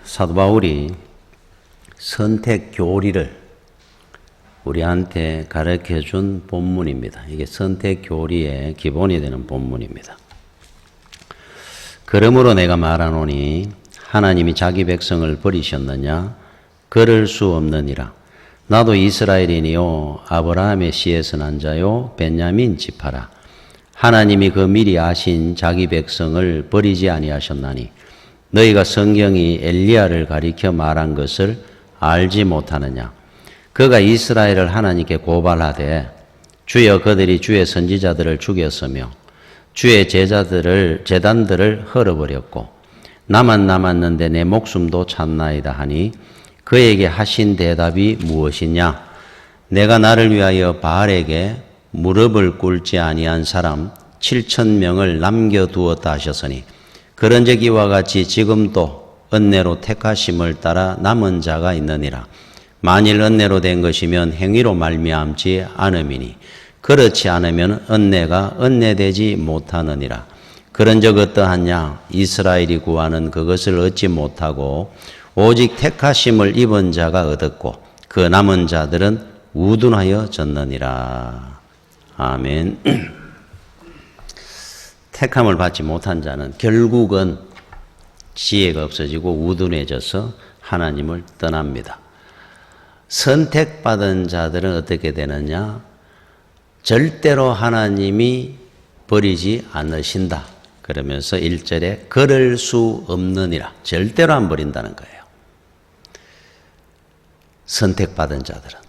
사도 바울이 선택 교리를 우리한테 가르쳐 준 본문입니다. 이게 선택 교리의 기본이 되는 본문입니다. 그러므로 내가 말하노니 하나님이 자기 백성을 버리셨느냐? 그럴 수 없느니라. 나도 이스라엘이니요 아브라함의 씨에서 난 자요 베냐민 지파라. 하나님이 그 미리 아신 자기 백성을 버리지 아니하셨나니 너희가 성경이 엘리야를 가리켜 말한 것을 알지 못하느냐? 그가 이스라엘을 하나님께 고발하되 주여 그들이 주의 선지자들을 죽였으며 주의 제단들을 헐어버렸고 나만 남았는데 내 목숨도 찾나이다 하니 그에게 하신 대답이 무엇이냐? 내가 나를 위하여 바알에게 무릎을 꿇지 아니한 사람 7,000명을 남겨두었다 하셨으니 그런즉 이와 같이 지금도 은혜로 택하심을 따라 남은 자가 있느니라. 만일 은혜로 된 것이면 행위로 말미암지 않음이니 그렇지 않으면 은혜가 은혜되지 못하느니라. 그런즉 어떠하냐? 이스라엘이 구하는 그것을 얻지 못하고 오직 택하심을 입은 자가 얻었고 그 남은 자들은 우둔하여 졌느니라. 아멘. 택함을 받지 못한 자는 결국은 지혜가 없어지고 우둔해져서 하나님을 떠납니다. 선택받은 자들은 어떻게 되느냐? 절대로 하나님이 버리지 않으신다. 그러면서 1절에 그럴 수 없느니라. 절대로 안 버린다는 거예요. 선택받은 자들은.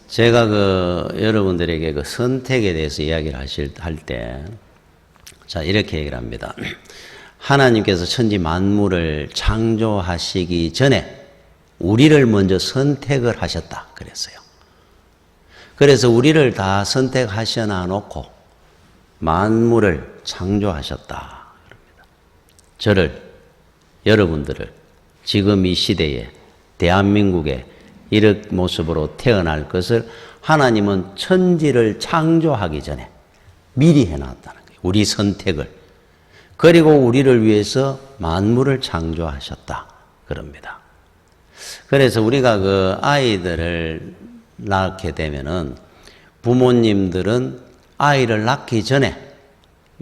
제가 여러분들에게 그 선택에 대해서 이야기를 할 때, 자, 이렇게 얘기를 합니다. 하나님께서 천지 만물을 창조하시기 전에 우리를 먼저 선택을 하셨다. 그랬어요. 그래서 우리를 다 선택하셔 놓고 만물을 창조하셨다. 저를, 여러분들을 지금 이 시대에 대한민국에 이런 모습으로 태어날 것을 하나님은 천지를 창조하기 전에 미리 해놨다는 거예요. 우리 선택을. 그리고 우리를 위해서 만물을 창조하셨다. 그럽니다. 그래서 우리가 그 아이들을 낳게 되면은 부모님들은 아이를 낳기 전에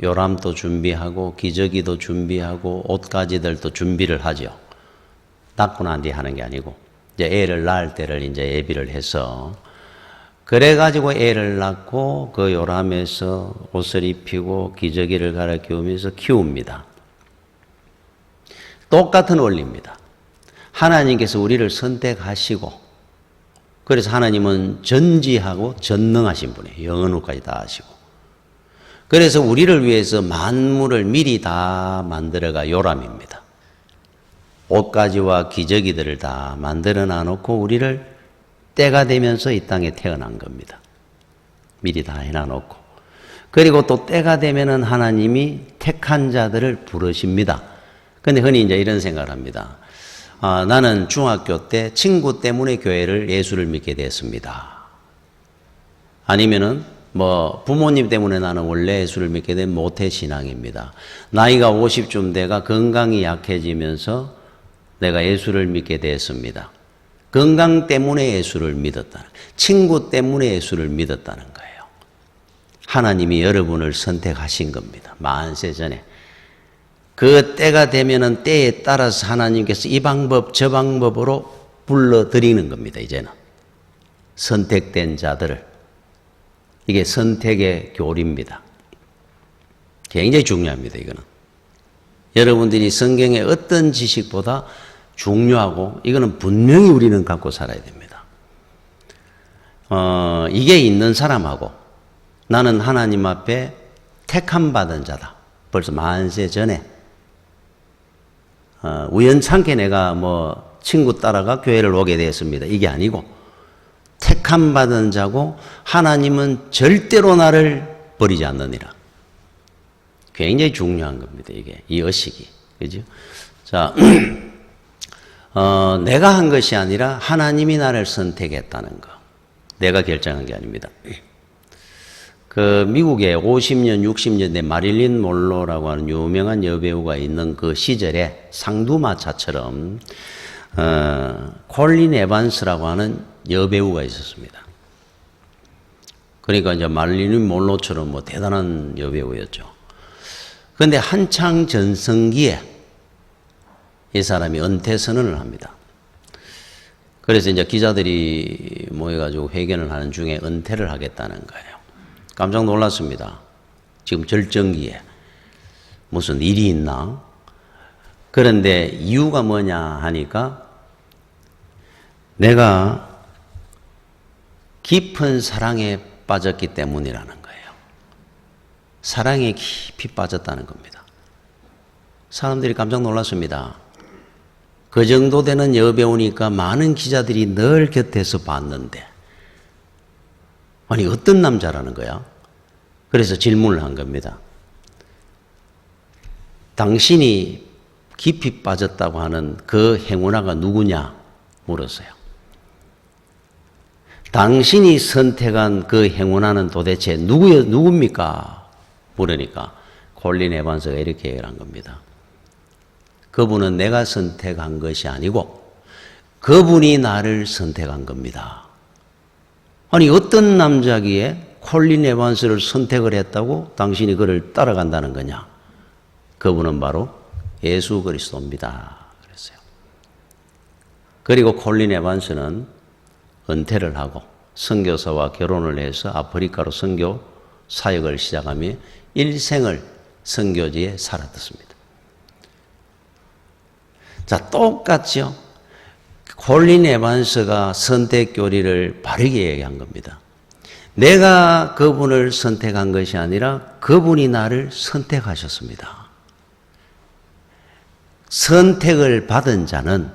요람도 준비하고 기저귀도 준비하고 옷가지들도 준비를 하죠. 낳고 난 뒤에 하는 게 아니고 이제 애를 낳을 때를 이제 예비를 해서 그래가지고 애를 낳고 그 요람에서 옷을 입히고 기저귀를 갈아 끼우면서 키웁니다. 똑같은 원리입니다. 하나님께서 우리를 선택하시고 그래서 하나님은 전지하고 전능하신 분이에요. 영원후까지 다 하시고. 그래서 우리를 위해서 만물을 미리 다 만들어가 요람입니다. 옷가지와 기저귀들을 다 만들어 놔놓고 우리를 때가 되면서 이 땅에 태어난 겁니다. 미리 다 해놔놓고. 그리고 또 때가 되면은 하나님이 택한 자들을 부르십니다. 근데 흔히 이제 이런 생각을 합니다. 나는 중학교 때 친구 때문에 예수를 믿게 됐습니다. 아니면은 부모님 때문에 나는 원래 예수를 믿게 된 모태신앙입니다. 나이가 50쯤 돼가 건강이 약해지면서 내가 예수를 믿게 됐습니다. 건강 때문에 예수를 믿었다는, 친구 때문에 예수를 믿었다는 거예요. 하나님이 여러분을 선택하신 겁니다. 만세 전에. 그 때가 되면은 때에 따라서 하나님께서 이 방법 저 방법으로 불러드리는 겁니다. 이제는 선택된 자들을. 이게 선택의 교리입니다. 굉장히 중요합니다. 이거는 여러분들이 성경의 어떤 지식보다 중요하고 이거는 분명히 우리는 갖고 살아야 됩니다. 이게 있는 사람하고 나는 하나님 앞에 택함 받은 자다. 벌써 만세 전에 우연찮게 내가 친구 따라가 교회를 오게 되었습니다. 이게 아니고 택함 받은 자고 하나님은 절대로 나를 버리지 않느니라. 굉장히 중요한 겁니다. 이게 이 의식이. 그죠? 자, 내가 한 것이 아니라 하나님이 나를 선택했다는 거. 내가 결정한 게 아닙니다. 그 미국에 50년, 60년대 마릴린 몰로라고 하는 유명한 여배우가 있는 그 시절에 상두마차처럼 콜린 에반스라고 하는 여배우가 있었습니다. 그러니까 이제 마릴린 몰로처럼 뭐 대단한 여배우였죠. 그런데 한창 전성기에 이 사람이 은퇴 선언을 합니다. 그래서 이제 기자들이 모여가지고 회견을 하는 중에 은퇴를 하겠다는 거예요. 깜짝 놀랐습니다. 지금 절정기에 무슨 일이 있나? 그런데 이유가 뭐냐 하니까 내가 깊은 사랑에 빠졌기 때문이라는 거예요. 사랑에 깊이 빠졌다는 겁니다. 사람들이 깜짝 놀랐습니다. 그 정도 되는 여배우니까 많은 기자들이 늘 곁에서 봤는데 아니 어떤 남자라는 거야? 그래서 질문을 한 겁니다. 당신이 깊이 빠졌다고 하는 그 행운아가 누구냐? 물었어요. 당신이 선택한 그 행운아는 도대체 누굽니까? 물으니까 콜린 에반스가 이렇게 얘기를 한 겁니다. 그분은 내가 선택한 것이 아니고 그분이 나를 선택한 겁니다. 아니 어떤 남자기에 콜린 에반스를 선택을 했다고 당신이 그를 따라간다는 거냐? 그분은 바로 예수 그리스도입니다. 그랬어요. 그리고 콜린 에반스는 은퇴를 하고 선교사와 결혼을 해서 아프리카로 선교 사역을 시작하며 일생을 선교지에 살았습니다. 자, 똑같죠? 콜린 에반스가 선택 교리를 바르게 얘기한 겁니다. 내가 그분을 선택한 것이 아니라 그분이 나를 선택하셨습니다. 선택을 받은 자는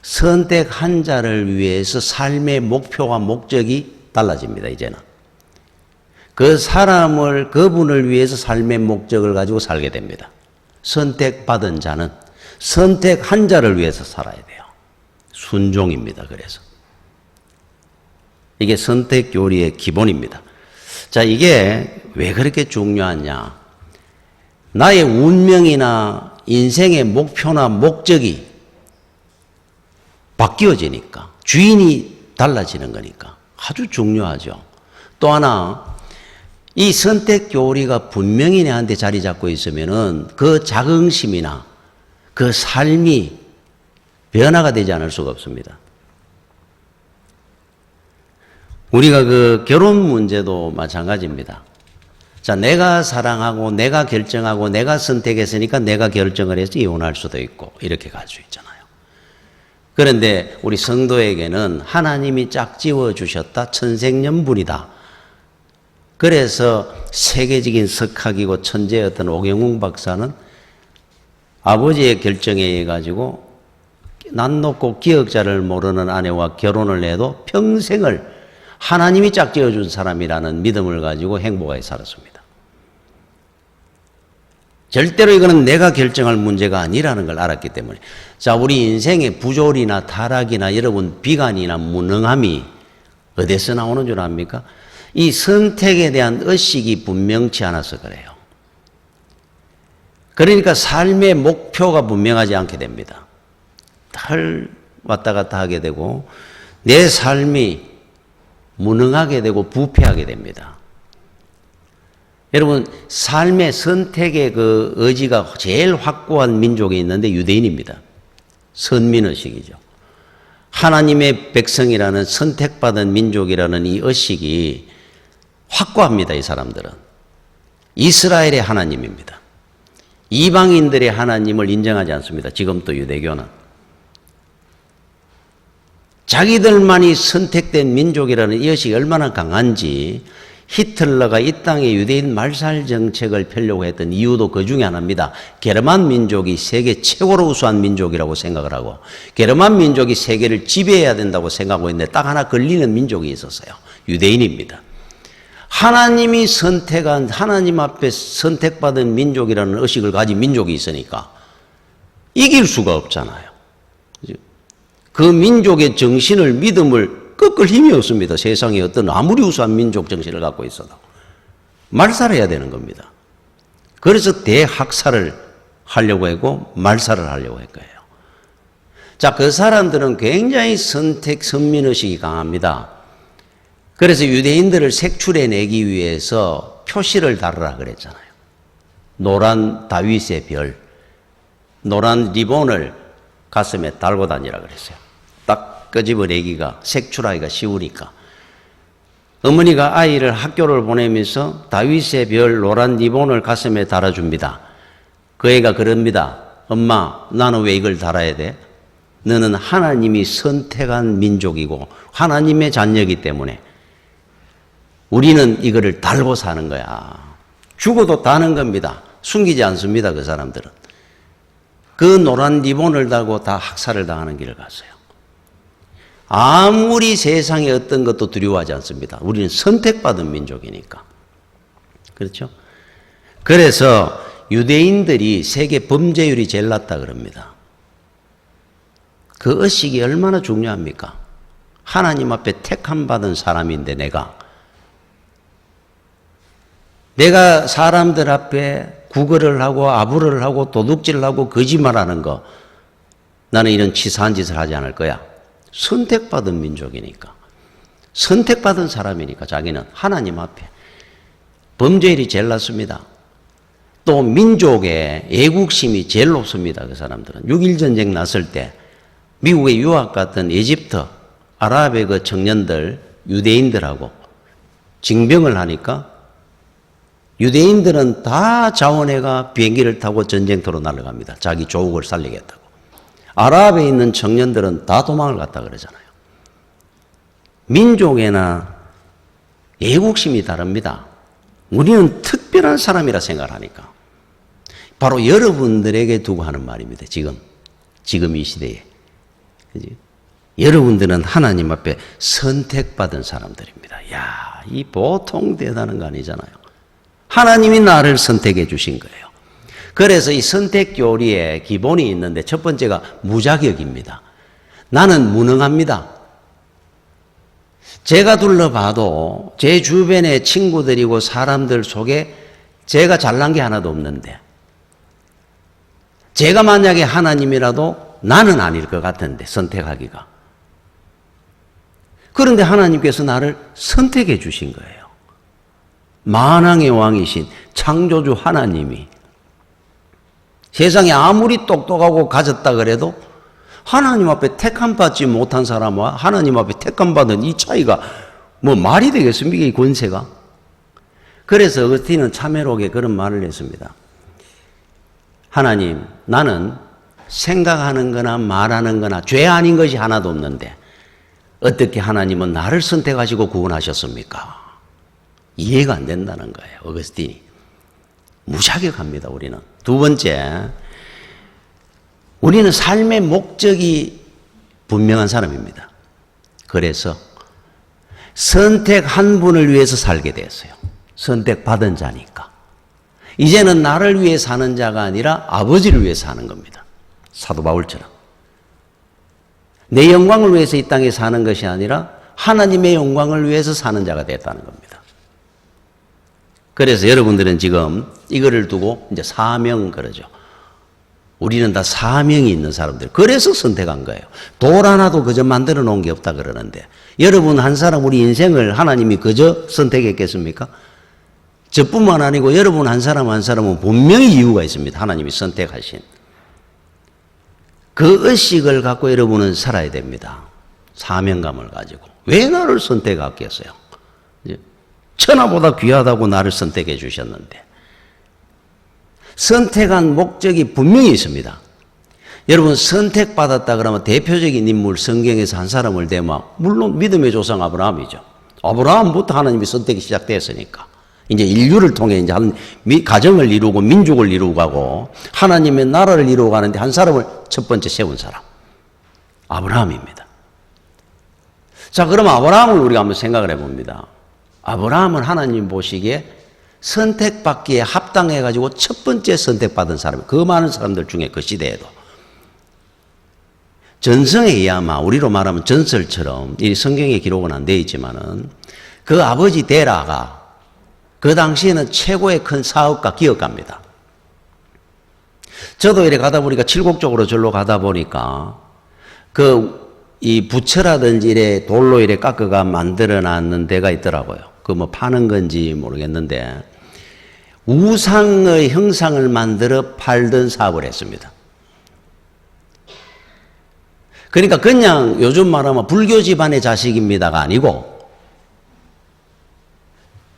선택한 자를 위해서 삶의 목표와 목적이 달라집니다, 이제는. 그 사람을, 그분을 위해서 삶의 목적을 가지고 살게 됩니다. 선택받은 자는 선택한 자를 위해서 살아야 돼요. 순종입니다. 그래서 이게 선택 교리의 기본입니다. 자, 이게 왜 그렇게 중요하냐? 나의 운명이나 인생의 목표나 목적이 바뀌어지니까, 주인이 달라지는 거니까 아주 중요하죠. 또 하나, 이 선택 교리가 분명히 내한테 자리 잡고 있으면은 그 자긍심이나 그 삶이 변화가 되지 않을 수가 없습니다. 우리가 그 결혼 문제도 마찬가지입니다. 자, 내가 사랑하고 내가 결정하고 내가 선택했으니까 내가 결정을 해서 이혼할 수도 있고 이렇게 갈 수 있잖아요. 그런데 우리 성도에게는 하나님이 짝지어 주셨다. 천생연분이다. 그래서 세계적인 석학이고 천재였던 오경웅 박사는 아버지의 결정에 의해 가지고 난 놓고 기억자를 모르는 아내와 결혼을 해도 평생을 하나님이 짝지어 준 사람이라는 믿음을 가지고 행복하게 살았습니다. 절대로 이거는 내가 결정할 문제가 아니라는 걸 알았기 때문에. 자, 우리 인생의 부조리나 타락이나 여러분 비관이나 무능함이 어디서 나오는 줄 압니까? 이 선택에 대한 의식이 분명치 않아서 그래요. 그러니까 삶의 목표가 분명하지 않게 됩니다. 늘 왔다 갔다 하게 되고 내 삶이 무능하게 되고 부패하게 됩니다. 여러분, 삶의 선택의 그 의지가 제일 확고한 민족이 있는데 유대인입니다. 선민의식이죠. 하나님의 백성이라는 선택받은 민족이라는 이 의식이 확고합니다. 이 사람들은. 이스라엘의 하나님입니다. 이방인들의 하나님을 인정하지 않습니다. 지금 또 유대교는. 자기들만이 선택된 민족이라는 이 의식이 얼마나 강한지 히틀러가 이 땅에 유대인 말살 정책을 펴려고 했던 이유도 그 중에 하나입니다. 게르만 민족이 세계 최고로 우수한 민족이라고 생각을 하고 게르만 민족이 세계를 지배해야 된다고 생각하고 있는데 딱 하나 걸리는 민족이 있었어요. 유대인입니다. 하나님이 선택한, 하나님 앞에 선택받은 민족이라는 의식을 가진 민족이 있으니까 이길 수가 없잖아요. 그 민족의 정신을, 믿음을 꺾을 힘이 없습니다. 세상에 어떤 아무리 우수한 민족 정신을 갖고 있어도. 말살해야 되는 겁니다. 그래서 대학살을 하려고 했고 말살을 하려고 했거예요. 자, 그 사람들은 굉장히 선민의식이 강합니다. 그래서 유대인들을 색출해내기 위해서 표시를 달으라 그랬잖아요. 노란 다윗의 별, 노란 리본을 가슴에 달고 다니라 그랬어요. 딱 끄집어내기가, 색출하기가 쉬우니까. 어머니가 아이를 학교를 보내면서 다윗의 별 노란 리본을 가슴에 달아줍니다. 그 애가 그럽니다. 엄마, 나는 왜 이걸 달아야 돼? 너는 하나님이 선택한 민족이고 하나님의 자녀이기 때문에 우리는 이거를 달고 사는 거야. 죽어도 다는 겁니다. 숨기지 않습니다. 그 사람들은. 그 노란 리본을 달고 다 학살을 당하는 길을 갔어요. 아무리 세상에 어떤 것도 두려워하지 않습니다. 우리는 선택받은 민족이니까. 그렇죠? 그래서 유대인들이 세계 범죄율이 제일 낮다 그럽니다. 그 의식이 얼마나 중요합니까? 하나님 앞에 택함 받은 사람인데 내가 사람들 앞에 구걸을 하고 아부를 하고 도둑질을 하고 거짓말하는 거, 나는 이런 치사한 짓을 하지 않을 거야. 선택받은 민족이니까, 선택받은 사람이니까 자기는 하나님 앞에 범죄율이 제일 낮습니다. 또 민족의 애국심이 제일 높습니다. 그 사람들은 6.1 전쟁 났을 때 미국에 유학 갔던 에집트 아랍의 그 청년들 유대인들하고 징병을 하니까 유대인들은 다 자원해가 비행기를 타고 전쟁터로 날아갑니다. 자기 조국을 살리겠다고. 아랍에 있는 청년들은 다 도망을 갔다 그러잖아요. 민족에나 애국심이 다릅니다. 우리는 특별한 사람이라 생각하니까. 바로 여러분들에게 두고 하는 말입니다. 지금 이 시대에. 그지? 여러분들은 하나님 앞에 선택받은 사람들입니다. 야, 이 보통 대단한 거 아니잖아요. 하나님이 나를 선택해 주신 거예요. 그래서 이 선택 교리에 기본이 있는데 첫 번째가 무자격입니다. 나는 무능합니다. 제가 둘러봐도 제 주변의 친구들이고 사람들 속에 제가 잘난 게 하나도 없는데 제가 만약에 하나님이라도 나는 아닐 것 같은데 선택하기가. 그런데 하나님께서 나를 선택해 주신 거예요. 만왕의 왕이신 창조주 하나님이 세상에 아무리 똑똑하고 가졌다 그래도 하나님 앞에 택함 받지 못한 사람과 하나님 앞에 택함 받은 이 차이가 뭐 말이 되겠습니까? 이 권세가. 그래서 어거스틴은 참회록에 그런 말을 했습니다. 하나님, 나는 생각하는 거나 말하는 거나 죄 아닌 것이 하나도 없는데 어떻게 하나님은 나를 선택하시고 구원하셨습니까? 이해가 안 된다는 거예요. 어거스틴이. 무자격합니다. 우리는. 두 번째, 우리는 삶의 목적이 분명한 사람입니다. 그래서 선택 한 분을 위해서 살게 되었어요. 선택받은 자니까. 이제는 나를 위해 사는 자가 아니라 아버지를 위해 사는 겁니다. 사도 바울처럼. 내 영광을 위해서 이 땅에 사는 것이 아니라 하나님의 영광을 위해서 사는 자가 됐다는 겁니다. 그래서 여러분들은 지금 이거를 두고 이제 사명 그러죠. 우리는 다 사명이 있는 사람들. 그래서 선택한 거예요. 돌 하나도 그저 만들어 놓은 게 없다 그러는데 여러분 한 사람 우리 인생을 하나님이 그저 선택했겠습니까? 저뿐만 아니고 여러분 한 사람 한 사람은 분명히 이유가 있습니다. 하나님이 선택하신. 그 의식을 갖고 여러분은 살아야 됩니다. 사명감을 가지고. 왜 나를 선택했겠어요? 천하보다 귀하다고 나를 선택해 주셨는데. 선택한 목적이 분명히 있습니다. 여러분 선택받았다 그러면 대표적인 인물 성경에서 한 사람을 대면 물론 믿음의 조상 아브라함이죠. 아브라함부터 하나님이 선택이 시작됐으니까. 이제 인류를 통해 이제 한 가정을 이루고 민족을 이루고 가고 하나님의 나라를 이루고 가는데 한 사람을 첫 번째 세운 사람. 아브라함입니다. 자, 그럼 아브라함을 우리가 한번 생각을 해 봅니다. 아브라함은 하나님 보시기에 선택받기에 합당해가지고 첫 번째 선택받은 사람, 그 많은 사람들 중에 그 시대에도. 전성에 의하면, 우리로 말하면 전설처럼, 이 성경에 기록은 안 되어 있지만은, 그 아버지 데라가 그 당시에는 최고의 큰 사업가, 기업가입니다. 저도 이래 가다 보니까 칠곡 쪽으로 절로 가다 보니까 이 부처라든지 이래 돌로 이래 깎아가 만들어 놨는 데가 있더라고요. 그 뭐 파는 건지 모르겠는데 우상의 형상을 만들어 팔던 사업을 했습니다. 그러니까 그냥 요즘 말하면 불교 집안의 자식입니다가 아니고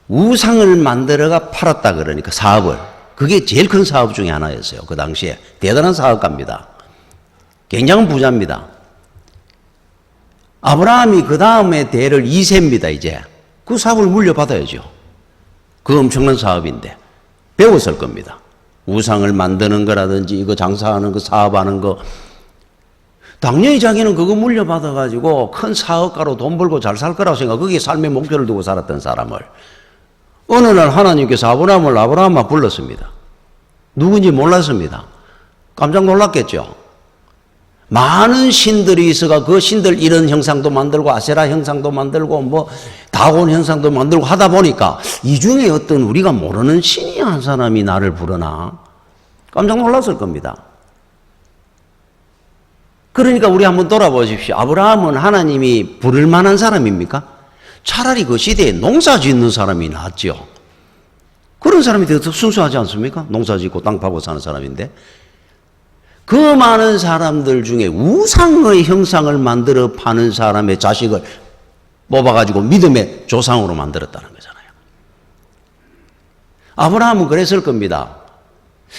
우상을 만들어가 팔았다 그러니까 사업을. 그게 제일 큰 사업 중에 하나였어요. 그 당시에. 대단한 사업가입니다. 굉장한 부자입니다. 아브라함이 그 다음에 대를 2세입니다, 이제. 그 사업을 물려받아야죠. 그 엄청난 사업인데. 배웠을 겁니다. 우상을 만드는 거라든지, 이거 장사하는 거, 사업하는 거. 당연히 자기는 그거 물려받아가지고 큰 사업가로 돈 벌고 잘 살 거라고 생각, 그게 삶의 목표를 두고 살았던 사람을. 어느 날 하나님께서 아브라함아 불렀습니다. 누군지 몰랐습니다. 깜짝 놀랐겠죠. 많은 신들이 있어가 그 신들 이런 형상도 만들고 아세라 형상도 만들고 뭐 다곤 형상도 만들고 하다 보니까 이 중에 어떤 우리가 모르는 신이 한 사람이 나를 부르나 깜짝 놀랐을 겁니다. 그러니까 우리 한번 돌아보십시오. 아브라함은 하나님이 부를 만한 사람입니까? 차라리 그 시대에 농사 짓는 사람이 낫죠. 그런 사람이 더 순수하지 않습니까? 농사 짓고 땅 파고 사는 사람인데. 그 많은 사람들 중에 우상의 형상을 만들어 파는 사람의 자식을 뽑아가지고 믿음의 조상으로 만들었다는 거잖아요. 아브라함은 그랬을 겁니다.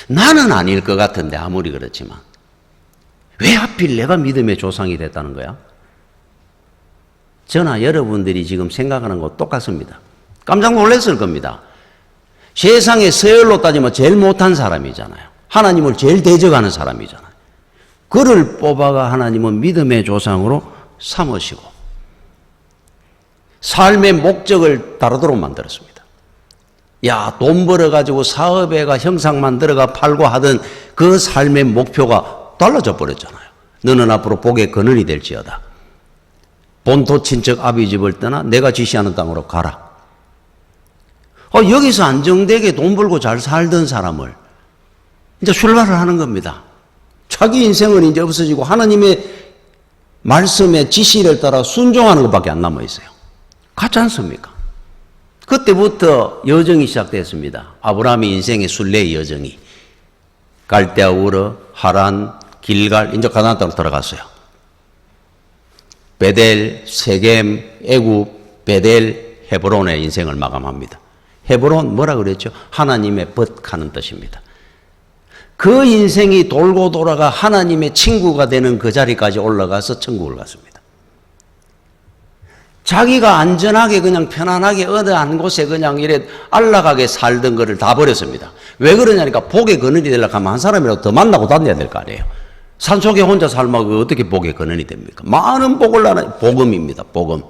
나는 아닐 것 같은데 아무리 그렇지만 왜 하필 내가 믿음의 조상이 됐다는 거야? 저나 여러분들이 지금 생각하는 것 똑같습니다. 깜짝 놀랐을 겁니다. 세상에 서열로 따지면 제일 못한 사람이잖아요. 하나님을 제일 대적하는 사람이잖아요. 그를 뽑아가 하나님은 믿음의 조상으로 삼으시고 삶의 목적을 다르도록 만들었습니다. 야, 돈 벌어가지고 사업에가 형상 만들어가 팔고 하던 그 삶의 목표가 달라져 버렸잖아요. 너는 앞으로 복의 근원이 될지어다. 본토 친척 아비 집을 떠나 내가 지시하는 땅으로 가라. 여기서 안정되게 돈 벌고 잘 살던 사람을 이제 출발을 하는 겁니다. 자기 인생은 이제 없어지고 하나님의 말씀의 지시를 따라 순종하는 것밖에 안 남아 있어요. 같지 않습니까? 그때부터 여정이 시작됐습니다. 아브라함의 인생의 순례의 여정이. 갈대아 우르, 하란, 길갈, 이제 가나안 땅으로 들어갔어요. 베델, 세겜, 애굽, 베델, 헤브론의 인생을 마감합니다. 헤브론 뭐라 그랬죠? 하나님의 벗하는 뜻입니다. 그 인생이 돌고 돌아가 하나님의 친구가 되는 그 자리까지 올라가서 천국을 갔습니다. 자기가 안전하게 그냥 편안하게 어느 한 곳에 그냥 이래 안락하게 살던 거를 다 버렸습니다. 왜 그러냐니까 복의 근원이 되려고 하면 한 사람이라도 더 만나고 다녀야 될 거 아니에요. 산속에 혼자 살면 어떻게 복의 근원이 됩니까? 많은 복을 나는 복음입니다. 복음.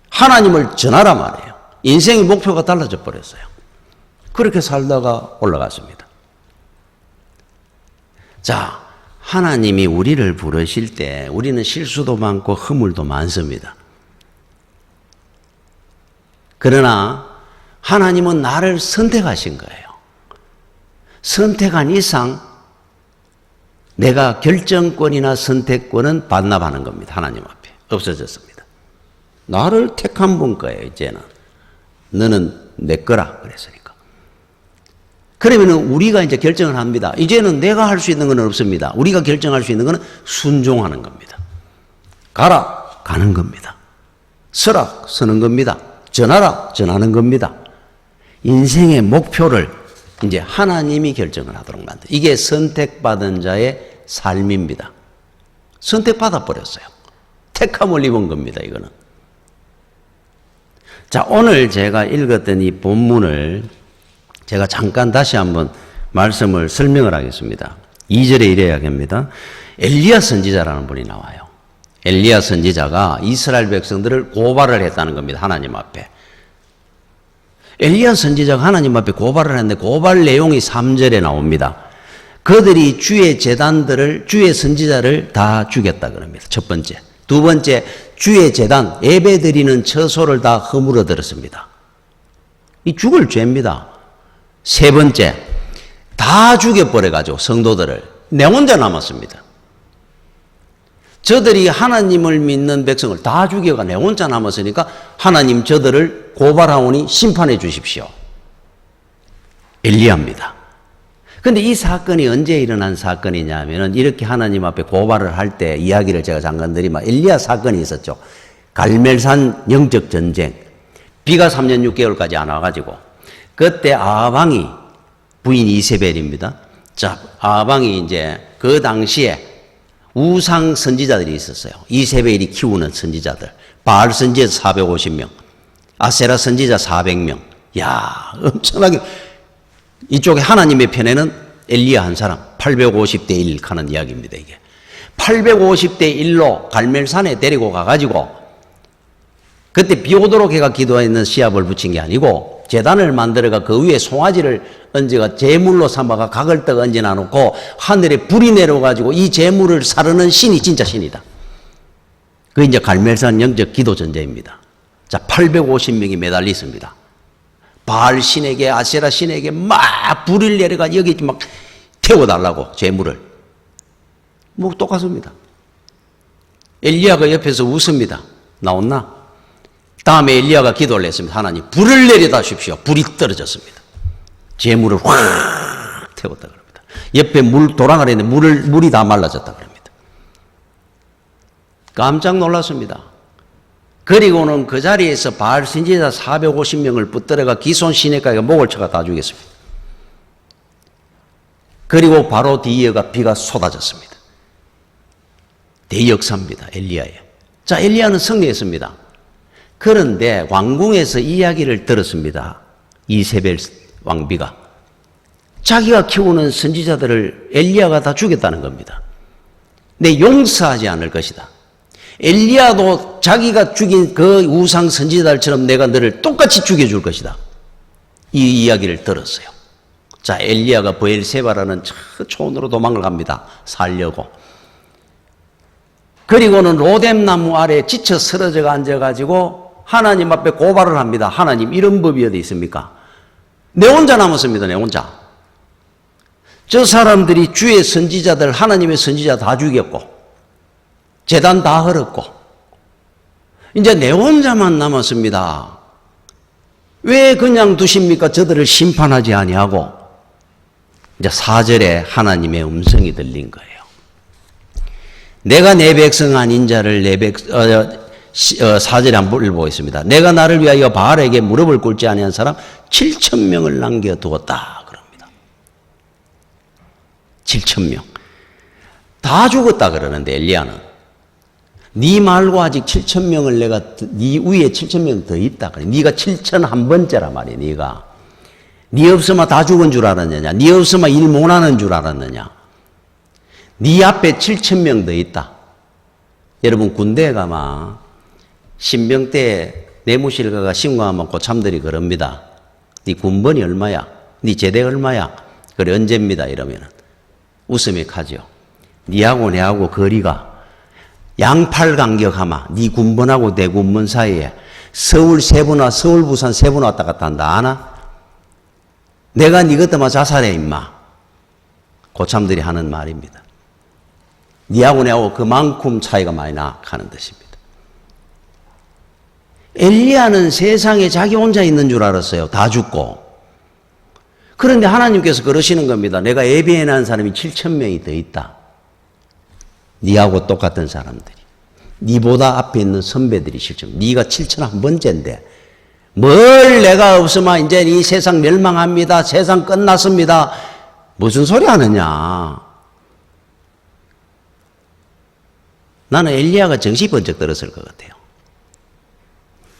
하나님을 전하라 말이에요. 인생의 목표가 달라져 버렸어요. 그렇게 살다가 올라갔습니다. 자, 하나님이 우리를 부르실 때 우리는 실수도 많고 허물도 많습니다. 그러나 하나님은 나를 선택하신 거예요. 선택한 이상 내가 결정권이나 선택권은 반납하는 겁니다. 하나님 앞에. 없어졌습니다. 나를 택한 분 거예요, 이제는. 너는 내 거라 그랬으니까. 그러면 우리가 이제 결정을 합니다. 이제는 내가 할 수 있는 건 없습니다. 우리가 결정할 수 있는 건 순종하는 겁니다. 가라, 가는 겁니다. 서라, 서는 겁니다. 전하라, 전하는 겁니다. 인생의 목표를 이제 하나님이 결정을 하도록 만들. 이게 선택받은 자의 삶입니다. 선택받아 버렸어요. 택함을 입은 겁니다, 이거는. 자, 오늘 제가 읽었던 이 본문을 제가 잠깐 다시 한번 말씀을 설명을 하겠습니다. 2절에 이래야 합니다. 엘리야 선지자라는 분이 나와요. 엘리야 선지자가 이스라엘 백성들을 고발을 했다는 겁니다. 하나님 앞에. 엘리야 선지자가 하나님 앞에 고발을 했는데 고발 내용이 3절에 나옵니다. 그들이 주의 제단들을, 주의 선지자를 다 죽였다 그럽니다. 첫 번째. 두 번째, 주의 제단, 예배 드리는 처소를 다 허물어 들었습니다. 이 죽을 죄입니다. 세 번째, 다 죽여버려가지고 성도들을 내 혼자 남았습니다. 저들이 하나님을 믿는 백성을 다 죽여가 내 혼자 남았으니까 하나님 저들을 고발하오니 심판해 주십시오. 엘리야입니다. 그런데 이 사건이 언제 일어난 사건이냐 하면은 이렇게 하나님 앞에 고발을 할 때 이야기를 제가 잠깐 드리면 엘리야 사건이 있었죠. 갈멜산 영적 전쟁. 비가 3년 6개월까지 안 와가지고 그때 아합왕이 부인 이세벨입니다. 자, 아합왕이 이제 그 당시에 우상 선지자들이 있었어요. 이세벨이 키우는 선지자들. 바알 선지자 450명, 아세라 선지자 400명. 야, 엄청나게. 이쪽에 하나님의 편에는 엘리야 한 사람 850대 1 하는 이야기입니다. 이게 850대 1로 갈멜산에 데리고 가가지고 그때 비 오도록 해가 기도했는 시합을 붙인 게 아니고 제단을 만들어가 그 위에 송아지를 얹어가 제물로 삼아가 각을 떡 얹어놔 놓고 하늘에 불이 내려가지고 이 제물을 사르는 신이 진짜 신이다. 그 이제 갈멜산 영적 기도 전제입니다. 자, 850명이 매달려 있습니다. 바알 신에게 아세라 신에게 막 불을 내려가 여기 막 태워달라고 제물을. 뭐 똑같습니다. 엘리야가 옆에서 웃습니다. 나왔나? 다음에 엘리야가 기도를 했습니다. 하나님 불을 내려다 주십시오. 불이 떨어졌습니다. 제물을 확 태웠다 그럽니다. 옆에 물 도랑을 했는데 물이 다 말라졌다 그럽니다. 깜짝 놀랐습니다. 그리고는 그 자리에서 바알 선지자 450명을 붙들어가 기손 시내가에 목을 쳐가 다 죽였습니다. 그리고 바로 뒤에가 비가 쏟아졌습니다. 대역사입니다. 엘리야에. 자, 엘리야는 승리했습니다. 그런데 왕궁에서 이야기를 들었습니다. 이세벨 왕비가. 자기가 키우는 선지자들을 엘리야가 다 죽였다는 겁니다. 내 용서하지 않을 것이다. 엘리야도 자기가 죽인 그 우상 선지자들처럼 내가 너를 똑같이 죽여줄 것이다. 이 이야기를 들었어요. 자, 엘리야가 브엘세바라는 촌으로 도망을 갑니다. 살려고. 그리고는 로뎀나무 아래 지쳐 쓰러져 앉아가지고 하나님 앞에 고발을 합니다. 하나님, 이런 법이 어디 있습니까? 내 혼자 남았습니다. 내 혼자. 저 사람들이 주의 선지자들, 하나님의 선지자 다 죽였고 제단 다 헐었고 이제 내 혼자만 남았습니다. 왜 그냥 두십니까? 저들을 심판하지 아니하고. 이제 4절에 하나님의 음성이 들린 거예요. 내가 내 백성 아닌 자를 4절에 한번 읽어보겠습니다. 내가 나를 위하여 바알에게 무릎을 꿇지 아니한 사람 7,000명을 남겨두었다 그럽니다. 7,000명. 다 죽었다 그러는데 엘리야는 네 말고 아직 7,000명을 내가 네 위에 7,000명 더 있다 그래. 네가 7,001번째라 말이야. 네가 네 없으면 다 죽은 줄 알았느냐? 네 없으면 일 못하는 줄 알았느냐? 네 앞에 7,000명 더 있다. 여러분 군대에 가면 신병 때 내무실 가가 신고하면 고참들이 그럽니다. 네 군번이 얼마야? 네 제대 얼마야? 그래 언제입니다. 이러면은 웃음이 가죠. 네하고 내하고 거리가 양팔 간격하마. 네 군번하고 내 군번 사이에 서울 세분화, 서울 부산 세분 왔다 갔다 한다. 아나? 내가 네 것도만 자살해 임마. 고참들이 하는 말입니다. 네하고 내하고 그만큼 차이가 많이 나 하는 뜻입니다. 엘리야는 세상에 자기 혼자 있는 줄 알았어요. 다 죽고. 그런데 하나님께서 그러시는 겁니다. 내가 예비해 난 사람이 7,000명이 더 있다. 네하고 똑같은 사람들이. 네보다 앞에 있는 선배들이 실점. 네가 7,001번째인데 뭘 내가 없으면 이제 이 세상 멸망합니다. 세상 끝났습니다. 무슨 소리 하느냐. 나는 엘리야가 정신이 번쩍 들었을 것 같아요.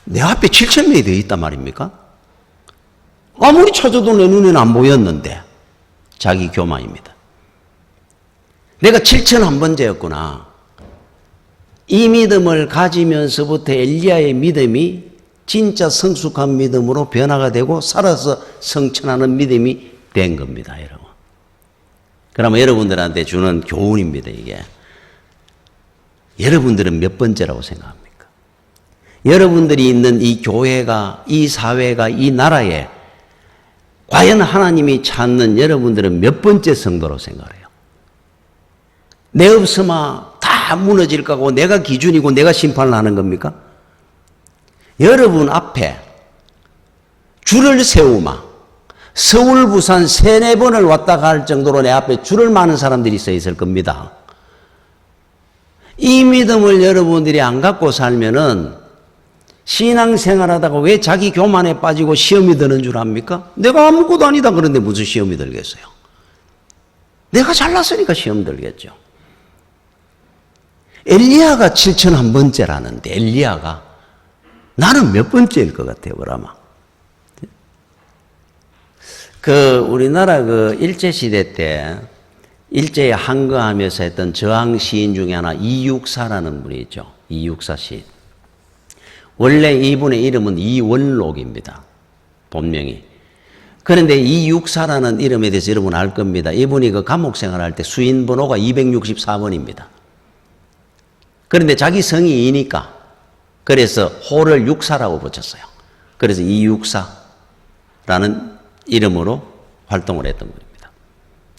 내 앞에 7,000명이 더 있단 말입니까? 아무리 찾아도 내 눈에는 안 보였는데 자기 교만입니다. 내가 7,001번째였구나. 이 믿음을 가지면서부터 엘리야의 믿음이 진짜 성숙한 믿음으로 변화가 되고 살아서 성천하는 믿음이 된 겁니다, 여러분. 그러면 여러분들한테 주는 교훈입니다, 이게. 여러분들은 몇 번째라고 생각합니까? 여러분들이 있는 이 교회가, 이 사회가, 이 나라에 과연 하나님이 찾는 여러분들은 몇 번째 성도로 생각해요? 내 없으면 다 무너질 거고 내가 기준이고 내가 심판을 하는 겁니까? 여러분 앞에 줄을 세우마 서울, 부산 3-4번을 왔다 갈 정도로 내 앞에 줄을 많은 사람들이 서 있을 겁니다. 이 믿음을 여러분들이 안 갖고 살면은 신앙생활하다가 왜 자기 교만에 빠지고 시험이 드는 줄 압니까? 내가 아무것도 아니다 그런데 무슨 시험이 들겠어요? 내가 잘났으니까 시험 들겠죠. 엘리야가 7,001번째라는데 엘리야가 나는 몇 번째일 것 같아요, 그러면. 우리나라 일제시대 때 일제에 항거하면서 했던 저항 시인 중에 하나 이육사라는 분이 있죠. 이육사 시인. 원래 이분의 이름은 이원록입니다. 본명이. 그런데 이육사라는 이름에 대해서 여러분 알 겁니다. 이분이 감옥 생활할 때 수인 번호가 264번입니다. 그런데 자기 성이 이니까 그래서 호를 육사라고 붙였어요. 그래서 이육사라는 이름으로 활동을 했던 분입니다.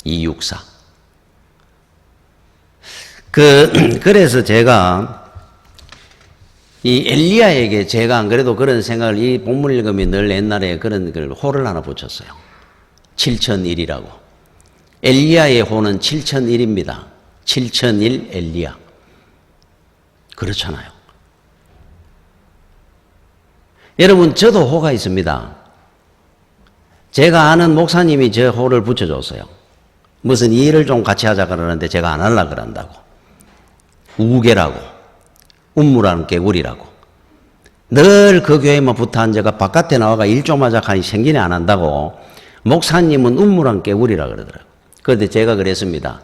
이육사. 그래서 제가 이 엘리야에게 제가 안 그래도 그런 생각을 이 본문 읽으면 늘 옛날에 그런 걸 호를 하나 붙였어요. 7001이라고. 엘리야의 호는 7001입니다. 7001 엘리야. 그렇잖아요. 여러분 저도 호가 있습니다. 제가 아는 목사님이 저 호를 붙여줬어요. 무슨 일을 좀 같이 하자 그러는데 제가 안 하려고 그런다고. 우개라고. 운무라는 개구리라고. 늘 그 교회만 붙어 앉아가 바깥에 나와가 일 좀 하자 하니 생기네 안 한다고. 목사님은 운무란 개구리라 그러더라고요. 그런데 제가 그랬습니다.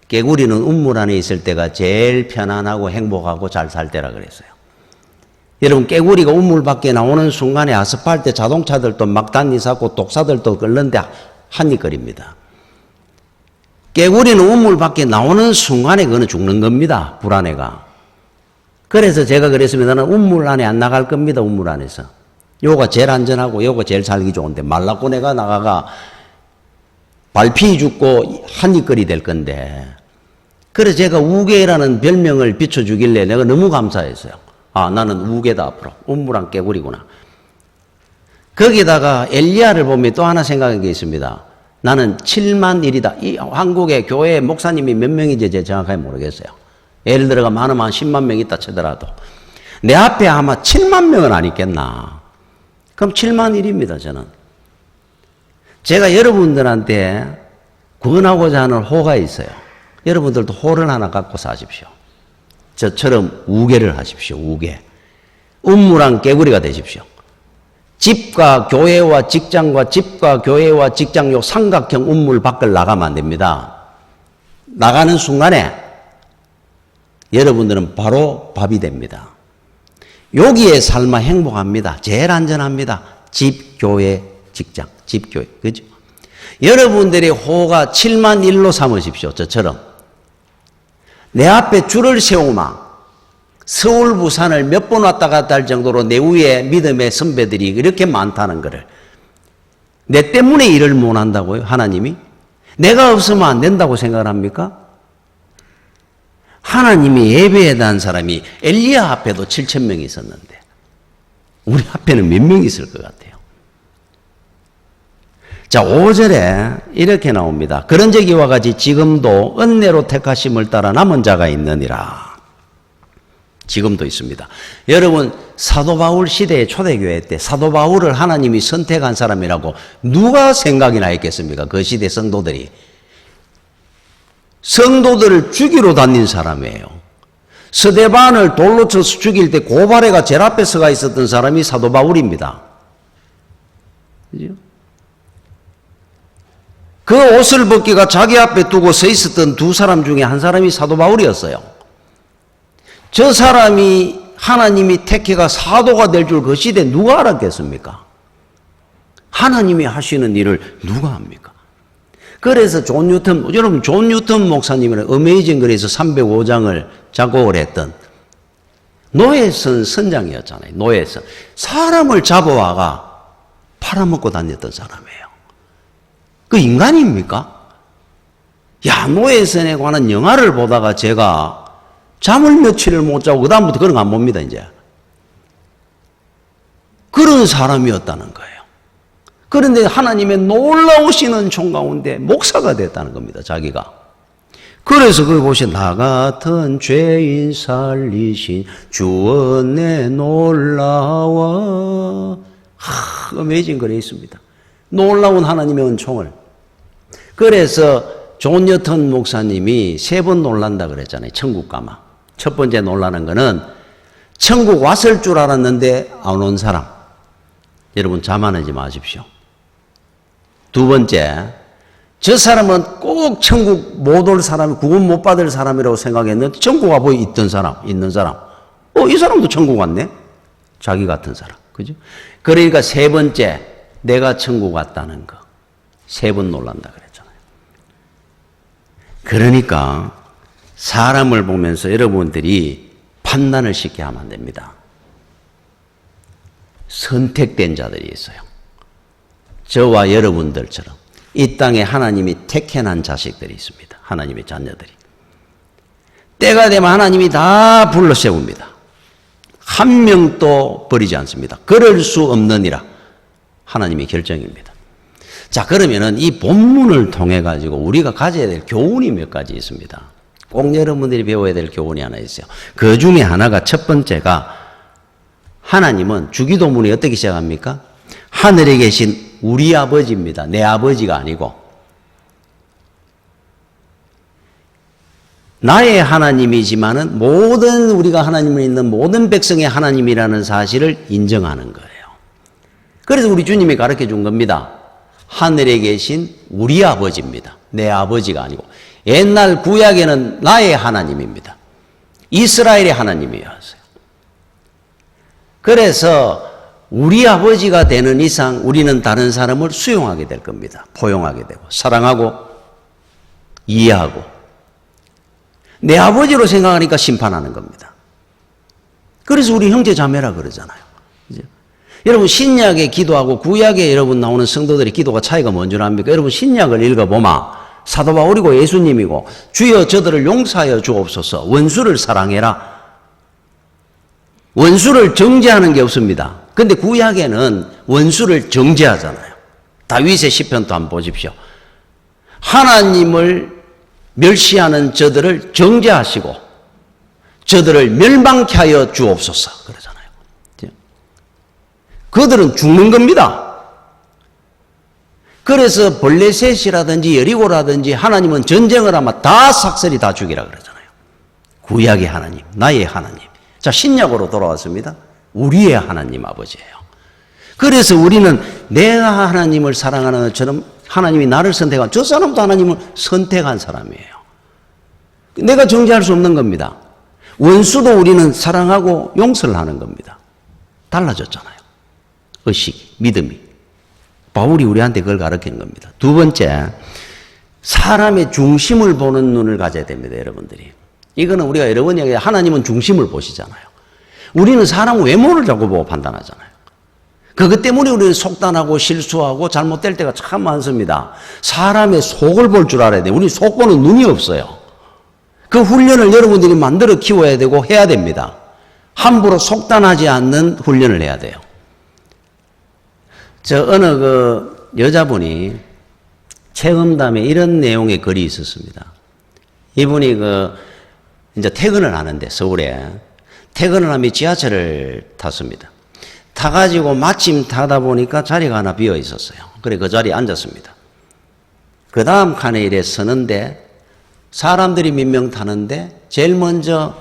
개구리는 운물 안에 있을 때가 제일 편안하고 행복하고 잘 살 때라 그랬어요. 여러분 깨구리가 우물 밖에 나오는 순간에 아스팔트 자동차들도 막 단니사고 독사들도 끓는데 한입거립니다. 깨구리는 우물 밖에 나오는 순간에 그거는 죽는 겁니다. 불안해가. 그래서 제가 그랬습니다. 나는 우물 안에 안 나갈 겁니다. 우물 안에서. 요거 제일 안전하고 요거 제일 살기 좋은데 말랐고 내가 나가가 발피 죽고 한입거리 될 건데. 그래서 제가 우개라는 별명을 비춰주길래 내가 너무 감사했어요. 아, 나는 우개다 앞으로. 우물안 깨구리구나. 거기다가 엘리야를 보면 또 하나 생각한 게 있습니다. 나는 7만 1이다. 이 한국의 교회 목사님이 몇 명인지 제가 정확하게 모르겠어요. 예를 들어가 많으면 10만 명 있다 치더라도 내 앞에 아마 7만 명은 안 있겠나. 그럼 7만 1입니다, 저는. 제가 여러분들한테 권하고자 하는 호가 있어요. 여러분들도 호를 하나 갖고 사십시오. 저처럼 우개를 하십시오. 우개. 운무랑 깨구리가 되십시오. 집과 교회와 직장과 집과 교회와 직장 요 삼각형 운물 밖을 나가면 안 됩니다. 나가는 순간에 여러분들은 바로 밥이 됩니다. 여기에 삶아 행복합니다. 제일 안전합니다. 집, 교회, 직장, 집, 교회. 그죠? 여러분들의 호가 7만 1로 삼으십시오. 저처럼. 내 앞에 줄을 세우마 서울, 부산을 몇 번 왔다 갔다 할 정도로 내 위에 믿음의 선배들이 이렇게 많다는 것을 내 때문에 일을 못 한다고요? 하나님이? 내가 없으면 안 된다고 생각을 합니까? 하나님이 예배에 대한 사람이 엘리야 앞에도 7,000명이 있었는데 우리 앞에는 몇 명이 있을 것 같아요? 자, 5절에 이렇게 나옵니다. 그런 적이와 같이 지금도 은혜로 택하심을 따라 남은 자가 있느니라. 지금도 있습니다. 여러분, 사도 바울 시대의 초대교회 때 사도 바울을 하나님이 선택한 사람이라고 누가 생각이나 했겠습니까? 그 시대 성도들이. 성도들을 죽이러 다닌 사람이에요. 스데반을 돌로 쳐서 죽일 때 고발해가 제일 앞에 서가 있었던 사람이 사도 바울입니다. 그죠? 그 옷을 벗기가 자기 앞에 두고 서 있었던 두 사람 중에 한 사람이 사도 바울이었어요. 저 사람이 하나님이 택해가 사도가 될 줄 그 시대에 누가 알았겠습니까? 하나님이 하시는 일을 누가 합니까? 그래서 여러분 존 뉴턴 목사님은 어메이징 그레이스 305장을 작곡을 했던 노예선 선장이었잖아요. 노예선. 사람을 잡아와가 팔아먹고 다녔던 사람이에요. 그 인간입니까? 야, 노예선에 관한 영화를 보다가 제가 잠을 며칠을 못 자고 그다음부터 그런 거 안 봅니다, 이제. 그런 사람이었다는 거예요. 그런데 하나님의 놀라우시는 종 가운데 목사가 됐다는 겁니다, 자기가. 그래서 그걸 보시면 나 같은 죄인 살리신 주 은혜 놀라워. 어메이징 그래 있습니다. 놀라운 하나님의 은총을. 그래서 존 여턴 목사님이 3번 놀란다 그랬잖아요. 천국 가마. 첫 번째 놀라는 거는 천국 왔을 줄 알았는데 안 온 사람. 여러분 자만하지 마십시오. 두 번째, 저 사람은 꼭 천국 못 올 사람, 구원 못 받을 사람이라고 생각했는데 천국 와보여 있는 사람. 이 사람도 천국 왔네? 자기 같은 사람. 그죠? 그러니까 세 번째, 내가 천국 왔다는 거. 3번 놀란다 그랬잖아요. 그러니까 사람을 보면서 여러분들이 판단을 쉽게 하면 안 됩니다. 선택된 자들이 있어요. 저와 여러분들처럼 이 땅에 하나님이 택해난 자식들이 있습니다. 하나님의 자녀들이. 때가 되면 하나님이 다 불러 세웁니다. 한 명도 버리지 않습니다. 그럴 수 없느니라. 하나님의 결정입니다. 자, 그러면은 이 본문을 통해 가지고 우리가 가져야 될 교훈이 몇 가지 있습니다. 꼭 여러분들이 배워야 될 교훈이 하나 있어요. 그 중에 하나가 첫 번째가 하나님은 주기도문이 어떻게 시작합니까? 하늘에 계신 우리 아버지입니다. 내 아버지가 아니고. 나의 하나님이지만은 모든 우리가 하나님을 믿는 모든 백성의 하나님이라는 사실을 인정하는 거예요. 그래서 우리 주님이 가르쳐 준 겁니다. 하늘에 계신 우리 아버지입니다. 내 아버지가 아니고. 옛날 구약에는 나의 하나님입니다. 이스라엘의 하나님이었어요. 그래서 우리 아버지가 되는 이상 우리는 다른 사람을 수용하게 될 겁니다. 포용하게 되고 사랑하고 이해하고 내 아버지로 생각하니까 심판하는 겁니다. 그래서 우리 형제 자매라 그러잖아요. 그죠? 여러분 신약에 기도하고 구약에 여러분 나오는 성도들의 기도가 차이가 뭔 줄 압니까? 여러분 신약을 읽어보마. 사도 바울이고 예수님이고 주여 저들을 용서하여 주옵소서. 원수를 사랑해라. 원수를 정죄하는 게 없습니다. 근데 구약에는 원수를 정죄하잖아요. 다윗의 시편도 한번 보십시오. 하나님을 멸시하는 저들을 정죄하시고 저들을 멸망케 하여 주옵소서 그러잖아요. 그들은 죽는 겁니다. 그래서 블레셋이라든지 여리고라든지 하나님은 전쟁을 하면 다 삭슬이 다 죽이라 그러잖아요. 구약의 하나님, 나의 하나님. 자, 신약으로 돌아왔습니다. 우리의 하나님 아버지예요. 그래서 우리는 내가 하나님을 사랑하는 것처럼 하나님이 나를 선택한, 저 사람도 하나님을 선택한 사람이에요. 내가 정죄할 수 없는 겁니다. 원수도 우리는 사랑하고 용서를 하는 겁니다. 달라졌잖아요. 의식이, 믿음이. 바울이 우리한테 그걸 가르치는 겁니다. 두 번째, 사람의 중심을 보는 눈을 가져야 됩니다, 여러분들이. 이거는 우리가 여러 번 이야기해 하나님은 중심을 보시잖아요. 우리는 사람 외모를 자꾸 보고 판단하잖아요. 그것 때문에 우리는 속단하고 실수하고 잘못될 때가 참 많습니다. 사람의 속을 볼 줄 알아야 돼요. 우리 속 보는 눈이 없어요. 그 훈련을 여러분들이 만들어 키워야 되고 해야 됩니다. 함부로 속단하지 않는 훈련을 해야 돼요. 어느 그 여자분이 체험담에 이런 내용의 글이 있었습니다. 이분이 이제 퇴근을 하는데 서울에 퇴근을 하며 지하철을 탔습니다. 타가지고 마침 타다 보니까 자리가 하나 비어 있었어요. 그래 그 자리에 앉았습니다. 그 다음 칸에 이래 서는데 사람들이 몇 명 타는데 제일 먼저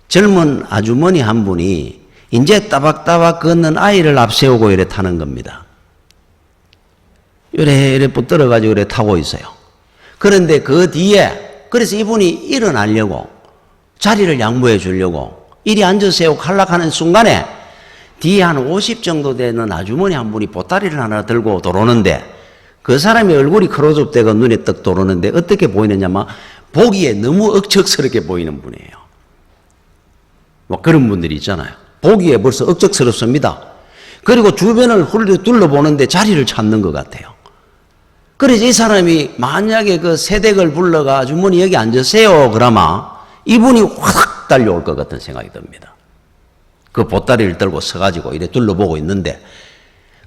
젊은 아주머니 한 분이 이제 따박따박 걷는 아이를 앞세우고 이래 타는 겁니다. 이래 붙들어가지고 이래 타고 있어요. 그런데 그 뒤에 그래서 이분이 일어나려고 자리를 양보해 주려고 이리 앉으세요 칼락하는 순간에 뒤에 한 50 정도 되는 아주머니 한 분이 보따리를 하나 들고 들어오는데 그 사람의 얼굴이 크로즈업 되고 눈에 떡 들어오는데 어떻게 보이느냐면 보기에 너무 억척스럽게 보이는 분이에요. 뭐 그런 분들이 있잖아요. 보기에 벌써 억척스럽습니다. 그리고 주변을 둘러보는데 자리를 찾는 것 같아요. 그래서 이 사람이 만약에 그 새댁을 불러가 아주머니 여기 앉으세요 그러면 이분이 확 달려올 것 같은 생각이 듭니다. 그 보따리를 들고 서가지고 이래 둘러보고 있는데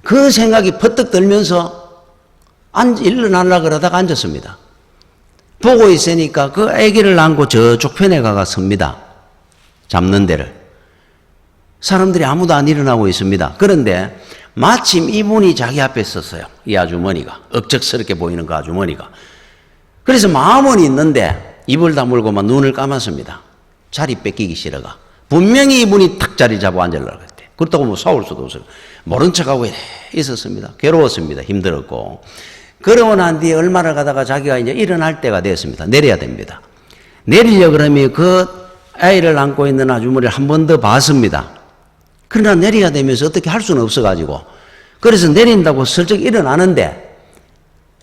그 생각이 퍼뜩 들면서 일어나려고 그러다가 앉았습니다. 보고 있으니까 그 아기를 안고 저쪽 편에 가가 섭니다. 잡는 데를. 사람들이 아무도 안 일어나고 있습니다. 그런데 마침 이분이 자기 앞에 섰어요. 이 아주머니가. 억척스럽게 보이는 그 아주머니가. 그래서 마음은 있는데 입을 다물고만 눈을 감았습니다. 자리 뺏기기 싫어가. 분명히 이분이 탁 자리 잡고 앉으려고 했대. 그렇다고 뭐 싸울 수도 없어요. 모른 척하고 있었습니다. 괴로웠습니다. 힘들었고. 그러고 난 뒤에 얼마나 가다가 자기가 이제 일어날 때가 됐습니다. 내려야 됩니다. 내리려 그러면 그 아이를 안고 있는 아주머니를 한 번 더 봤습니다. 그러나 내려야 되면서 어떻게 할 수는 없어가지고. 그래서 내린다고 슬쩍 일어나는데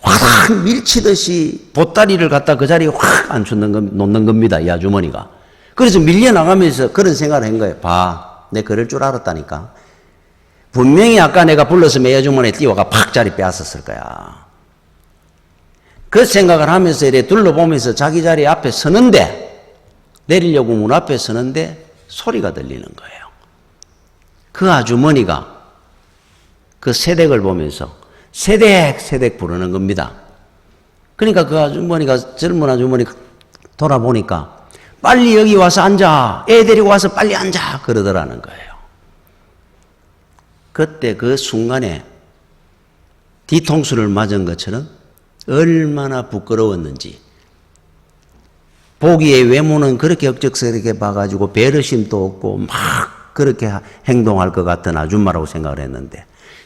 확 밀치듯이 보따리를 갖다 그 자리에 확 놓는 겁니다. 이 아주머니가. 그래서 밀려나가면서 그런 생각을 한 거예요. 봐, 내 그럴 줄 알았다니까. 분명히 아까 내가 불렀으면 이 아주머니 뛰어가 팍 자리 빼앗았을 거야. 그 생각을 하면서 이렇게 둘러보면서 자기 자리 앞에 서는데 내리려고 문 앞에 서는데 소리가 들리는 거예요. 그 아주머니가 그 새댁을 보면서 새댁 부르는 겁니다. 그러니까 그 아주머니가 젊은 아주머니가 돌아보니까 빨리 여기 와서 앉아. 애 데리고 와서 빨리 앉아. 그러더라는 거예요. 그때 그 순간에 뒤통수를 맞은 것처럼 얼마나 부끄러웠는지. 보기에 외모는 그렇게 억척스럽게 봐가지고 배려심도 없고 막 그렇게 행동할 것 같은 아줌마라고 생각을 했는데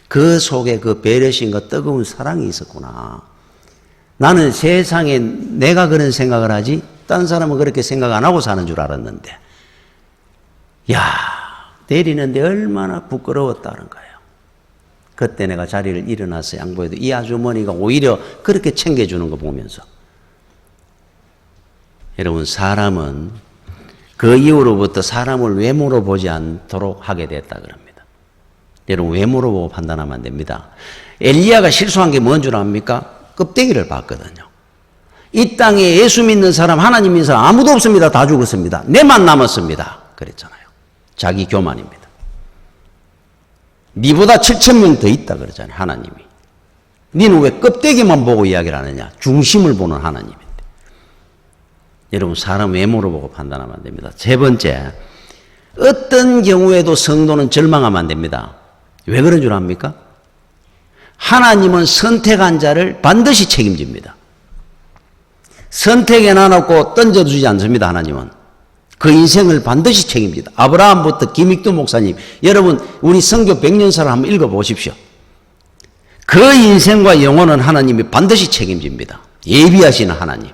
그 속에 그 배려심과 뜨거운 사랑이 있었구나. 나는 세상에 내가 그런 생각을 하지 다른 사람은 그렇게 생각 안 하고 사는 줄 알았는데 야, 내리는데 얼마나 부끄러웠다는 거예요. 그때 내가 자리를 일어나서 양보해도 이 아주머니가 오히려 그렇게 챙겨주는 거 보면서 여러분 사람은 그 이후로부터 사람을 외모로 보지 않도록 하게 됐다 그럽니다. 여러분 외모로 보고 판단하면 안 됩니다. 엘리야가 실수한 게 뭔 줄 압니까? 껍데기를 봤거든요. 이 땅에 예수 믿는 사람, 하나님 믿는 사람 아무도 없습니다. 다 죽었습니다. 내만 남았습니다. 그랬잖아요. 자기 교만입니다. 니보다 7,000명 더 있다 그러잖아요. 하나님이. 니는 왜 껍데기만 보고 이야기를 하느냐. 중심을 보는 하나님인데. 여러분 사람 외모로 보고 판단하면 안 됩니다. 세 번째, 어떤 경우에도 성도는 절망하면 안 됩니다. 왜 그런 줄 압니까? 하나님은 선택한 자를 반드시 책임집니다. 선택해 놔놓고 던져주지 않습니다. 하나님은. 그 인생을 반드시 책임집니다. 아브라함부터 김익두 목사님, 여러분 우리 선교 100년사를 한번 읽어보십시오. 그 인생과 영혼은 하나님이 반드시 책임집니다. 예비하시는 하나님.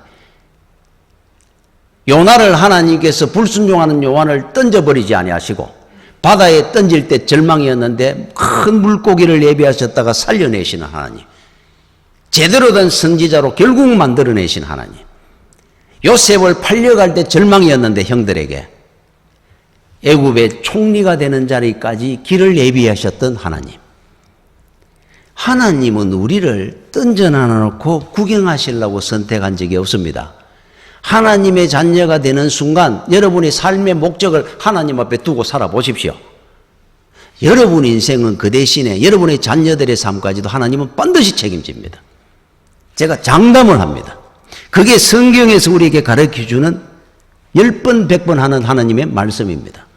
요나를 하나님께서 불순종하는 요한을 던져버리지 아니하시고 바다에 던질 때 절망이었는데 큰 물고기를 예비하셨다가 살려내시는 하나님. 제대로 된 선지자로 결국 만들어내신 하나님. 요셉을 팔려갈 때 절망이었는데 형들에게 애굽의 총리가 되는 자리까지 길을 예비하셨던 하나님. 하나님은 우리를 던져놔놓고 구경하시려고 선택한 적이 없습니다. 하나님의 자녀가 되는 순간 여러분의 삶의 목적을 하나님 앞에 두고 살아보십시오. 여러분 인생은 그 대신에 여러분의 자녀들의 삶까지도 하나님은 반드시 책임집니다. 제가 장담을 합니다. 그게 성경에서 우리에게 가르쳐주는 10번 100번 하는 하나님의 말씀입니다.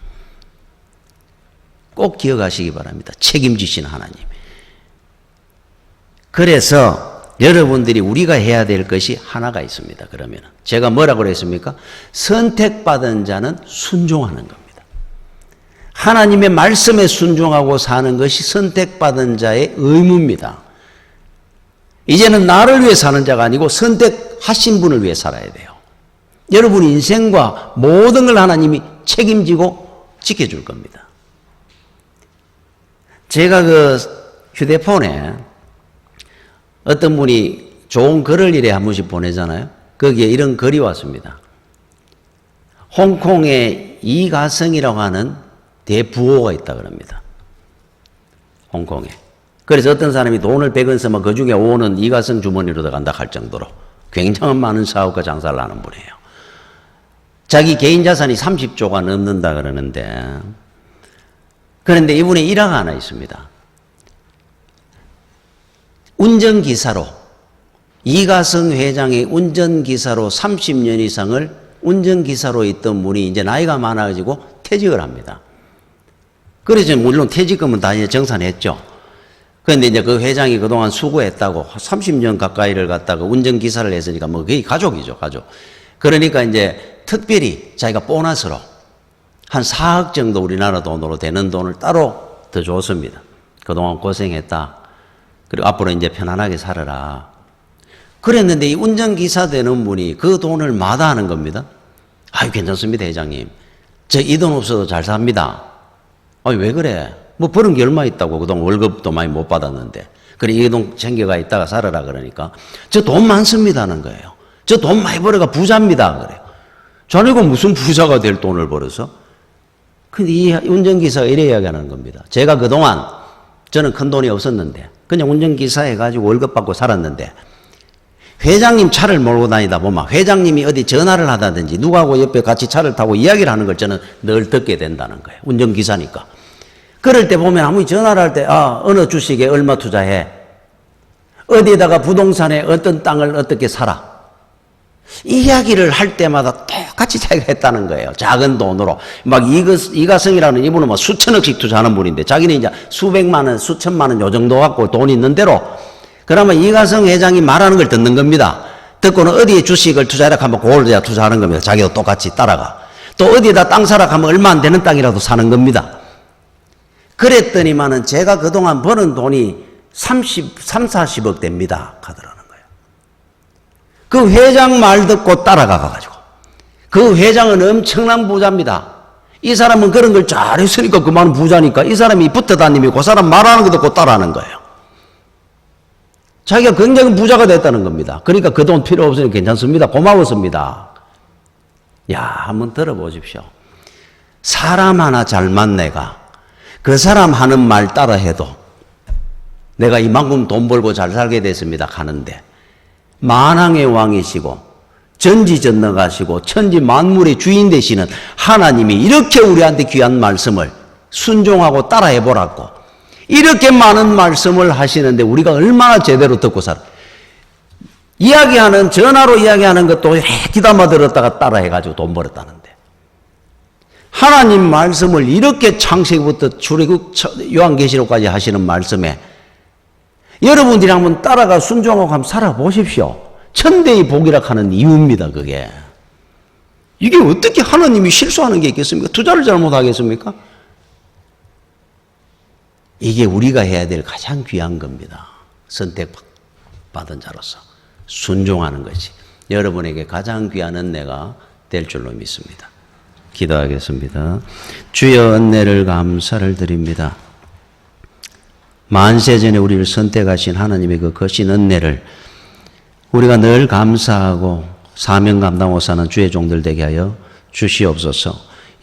꼭 기억하시기 바랍니다. 책임지신 하나님. 그래서 여러분들이 우리가 해야 될 것이 하나가 있습니다. 그러면 제가 뭐라고 그랬습니까? 선택받은 자는 순종하는 겁니다. 하나님의 말씀에 순종하고 사는 것이 선택받은 자의 의무입니다. 이제는 나를 위해 사는 자가 아니고 선택하신 분을 위해 살아야 돼요. 여러분 인생과 모든 걸 하나님이 책임지고 지켜줄 겁니다. 제가 그 휴대폰에 어떤 분이 좋은 글을 이래 한 번씩 보내잖아요. 거기에 이런 글이 왔습니다. 홍콩에 이가성이라고 하는 대부호가 있다 그럽니다. 홍콩에. 그래서 어떤 사람이 돈을 100원 쓰면 그 중에 5원은 이가성 주머니로 들어간다 할 정도로 굉장히 많은 사업과 장사를 하는 분이에요. 자기 개인 자산이 30조가 넘는다 그러는데, 그런데 이분의 일화가 하나 있습니다. 운전기사로, 이가성 회장의 운전기사로 30년 이상을 운전기사로 있던 분이 이제 나이가 많아가지고 퇴직을 합니다. 그래서 물론 퇴직금은 다 이제 정산했죠. 그런데 이제 그 회장이 그동안 수고했다고 30년 가까이를 갖다가 운전기사를 했으니까 뭐 거의 가족이죠, 가족. 그러니까 이제 특별히 자기가 보너스로 한 4억 정도 우리나라 돈으로 되는 돈을 따로 더 줬습니다. 그동안 고생했다. 그리고 앞으로 이제 편안하게 살아라. 그랬는데 이 운전기사 되는 분이 그 돈을 마다하는 겁니다. 아유, 괜찮습니다, 회장님. 저 이 돈 없어도 잘 삽니다. 아유, 왜 그래? 뭐 버는 게 얼마 있다고. 그동안 월급도 많이 못 받았는데. 그래, 이 돈 챙겨가 있다가 살아라 그러니까. 저 돈 많습니다는 거예요. 저 돈 많이 벌어가 부자입니다. 그래요. 자네가 무슨 부자가 될 돈을 벌어서? 근데 이 운전기사가 이래 이야기하는 겁니다. 제가 그동안 저는 큰 돈이 없었는데 그냥 운전기사 해가지고 월급 받고 살았는데 회장님 차를 몰고 다니다 보면 회장님이 어디 전화를 하다든지 누구하고 옆에 같이 차를 타고 이야기를 하는 걸 저는 늘 듣게 된다는 거예요. 운전기사니까. 그럴 때 보면 아무리 전화를 할 때 어느 주식에 얼마 투자해? 어디에다가 부동산에 어떤 땅을 어떻게 사라? 이 이야기를 할 때마다 똑같이 자기가 했다는 거예요. 작은 돈으로. 막 이가성이라는 이분은 막 수천억씩 투자하는 분인데 자기는 이제 수백만 원, 수천만 원 요 정도 갖고 돈 있는 대로 그러면 이가성 회장이 말하는 걸 듣는 겁니다. 듣고는 어디에 주식을 투자하라 하면 그걸 투자하는 겁니다. 자기도 똑같이 따라가. 또 어디에다 땅 사라 하면 얼마 안 되는 땅이라도 사는 겁니다. 그랬더니만은 제가 그동안 버는 돈이 40억 됩니다. 하더라는 거예요. 그 회장 말 듣고 따라가가지고. 그 회장은 엄청난 부자입니다. 이 사람은 그런 걸 잘했으니까 그만 부자니까 이 사람이 붙어 다니며 그 사람 말하는 거 듣고 따라하는 거예요. 자기가 굉장히 부자가 됐다는 겁니다. 그러니까 그 돈 필요 없으니 괜찮습니다. 고마웠습니다. 야, 한번 들어보십시오. 사람 하나 잘만 내가 그 사람 하는 말 따라 해도 내가 이만큼 돈 벌고 잘 살게 됐습니다. 가는데 만왕의 왕이시고 전지전능하시고 천지 만물의 주인 되시는 하나님이 이렇게 우리한테 귀한 말씀을 순종하고 따라해보라고 이렇게 많은 말씀을 하시는데 우리가 얼마나 제대로 듣고 살아. 이야기하는 전화로 이야기하는 것도 귀담아 들었다가 따라해가지고 돈 벌었다는데 하나님 말씀을 이렇게 창세기부터 출애굽 요한계시록까지 하시는 말씀에 여러분들이 한번 따라가 순종하고 한번 살아보십시오. 천대의 복이라 하는 이유입니다. 그게 이게 어떻게 하나님이 실수하는 게 있겠습니까? 투자를 잘못하겠습니까? 이게 우리가 해야 될 가장 귀한 겁니다. 선택받은 자로서 순종하는 것이 여러분에게 가장 귀한 은혜가 될 줄로 믿습니다. 기도하겠습니다. 주여 은혜를 감사를 드립니다. 만세 전에 우리를 선택하신 하나님의 그 거신 은혜를 우리가 늘 감사하고 사명 감당하고 사는 주의 종들 되게 하여 주시옵소서.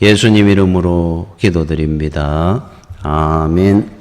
예수님 이름으로 기도드립니다. 아멘.